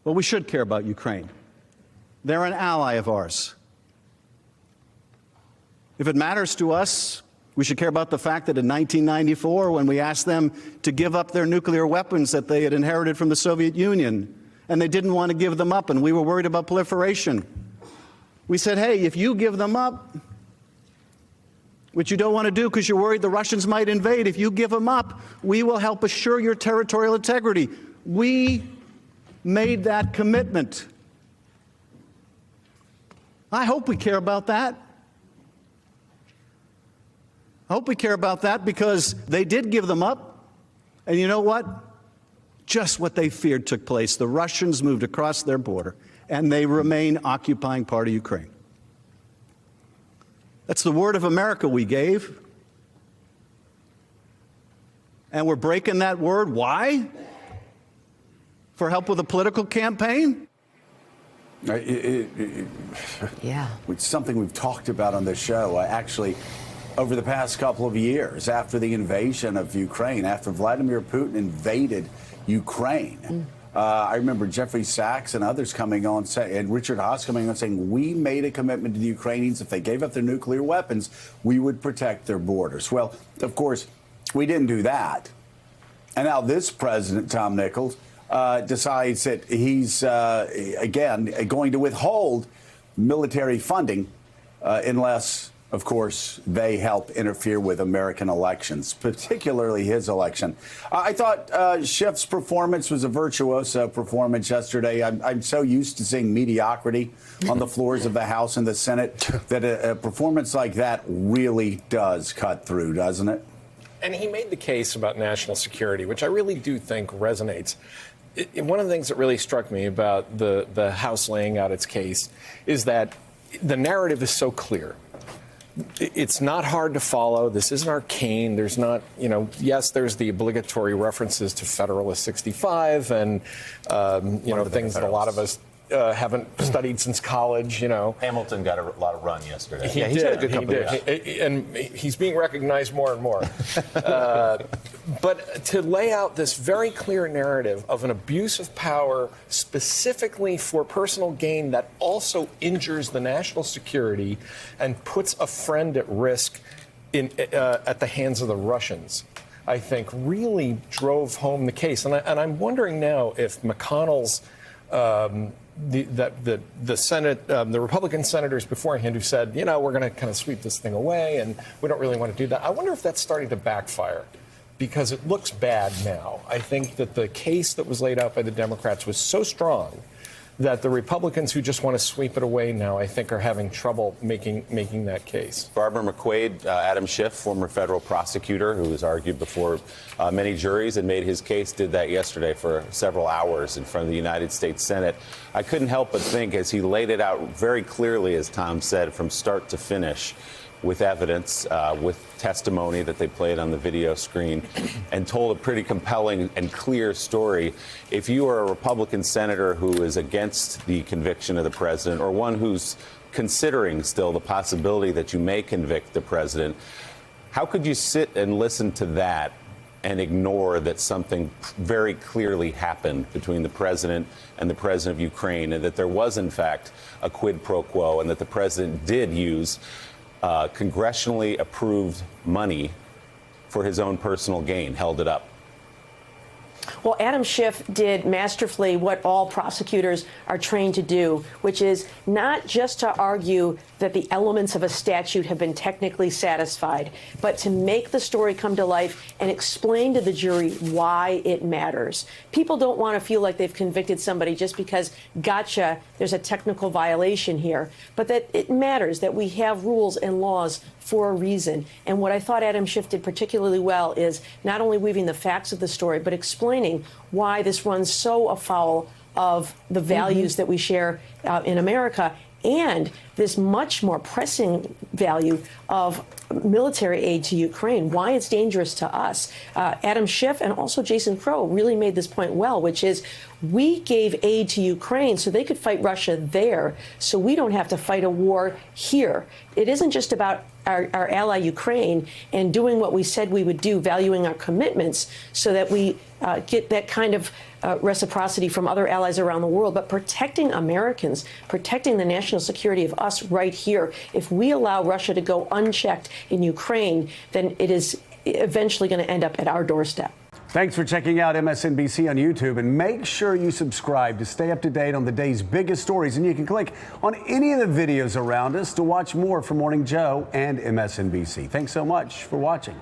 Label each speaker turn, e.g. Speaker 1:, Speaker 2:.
Speaker 1: Well, we should care about Ukraine. They're an ally of ours. If it matters to us, we should care about the fact that in 1994, when we asked them to give up their nuclear weapons that they had inherited from the Soviet Union, and they didn't want to give them up, and we were worried about proliferation, we said, hey, if you give them up, which you don't want to do because you're worried the Russians might invade, if you give them up, we will help assure your territorial integrity. We made that commitment. I hope we care about that. I hope we care about that because they did give them up. And you know what? Just what they feared took place. The Russians moved across their border, and they remain occupying part of Ukraine. That's the word of America we gave. And we're breaking that word. Why? For help with a political campaign?
Speaker 2: Yeah.
Speaker 3: It's something we've talked about on this show, actually, over the past couple of years, after the invasion of Ukraine, after Vladimir Putin invaded Ukraine. I remember Jeffrey Sachs and others coming on, and Richard Haas coming on saying, we made a commitment to the Ukrainians. If they gave up their nuclear weapons, we would protect their borders. Well, of course, we didn't do that. And now this president, Tom Nichols, decides that he's, again, going to withhold military funding unless, of course, they help interfere with American elections, particularly his election. I thought Schiff's performance was a virtuoso performance yesterday. I'm so used to seeing mediocrity on the floors of the House and the Senate that a performance like that really does cut through, doesn't it?
Speaker 4: And he made the case about national security, which I really do think resonates. One of the things that really struck me about the House laying out its case is that the narrative is so clear. It's not hard to follow. This isn't arcane. There's not, yes, there's the obligatory references to Federalist 65 and, things that a lot of us haven't studied since college,
Speaker 5: Hamilton got a lot of run yesterday.
Speaker 4: He did. And he's being recognized more and more. But to lay out this very clear narrative of an abuse of power specifically for personal gain that also injures the national security and puts a friend at risk at the hands of the Russians, I think really drove home the case. And I'm wondering now if McConnell's the Senate, the Republican senators beforehand who said, we're going to kind of sweep this thing away and we don't really want to do that. I wonder if that's starting to backfire because it looks bad now. I think that the case that was laid out by the Democrats was so strong that the Republicans who just want to sweep it away now, I think, are having trouble making that case.
Speaker 5: Barbara McQuade, Adam Schiff, former federal prosecutor who has argued before many juries and made his case, did that yesterday for several hours in front of the United States Senate. I couldn't help but think, as he laid it out very clearly, as Tom said, from start to finish, with evidence, with testimony that they played on the video screen, and told a pretty compelling and clear story. If you are a Republican senator who is against the conviction of the president, or one who's considering still the possibility that you may convict the president, how could you sit and listen to that and ignore that something very clearly happened between the president and the president of Ukraine, and that there was, in fact, a quid pro quo, and that the president did use congressionally approved money for his own personal gain, held it up?
Speaker 2: Well, Adam Schiff did masterfully what all prosecutors are trained to do, which is not just to argue that the elements of a statute have been technically satisfied, but to make the story come to life and explain to the jury why it matters. People don't want to feel like they've convicted somebody just because, gotcha, there's a technical violation here, but that it matters that we have rules and laws for a reason. And what I thought Adam Schiff did particularly well is not only weaving the facts of the story, but explaining why this runs so afoul of the values that we share in America, and this much more pressing value of military aid to Ukraine, why it's dangerous to us. Adam Schiff and also Jason Crow really made this point well, which is we gave aid to Ukraine so they could fight Russia there, so we don't have to fight a war here. It isn't just about our ally Ukraine and doing what we said we would do, valuing our commitments so that we get that kind of reciprocity from other allies around the world, but protecting Americans, protecting the national security of us right here. If we allow Russia to go unchecked in Ukraine, then it is eventually going to end up at our doorstep.
Speaker 6: Thanks for checking out MSNBC on YouTube, and make sure you subscribe to stay up to date on the day's biggest stories. And you can click on any of the videos around us to watch more from Morning Joe and MSNBC. Thanks so much for watching.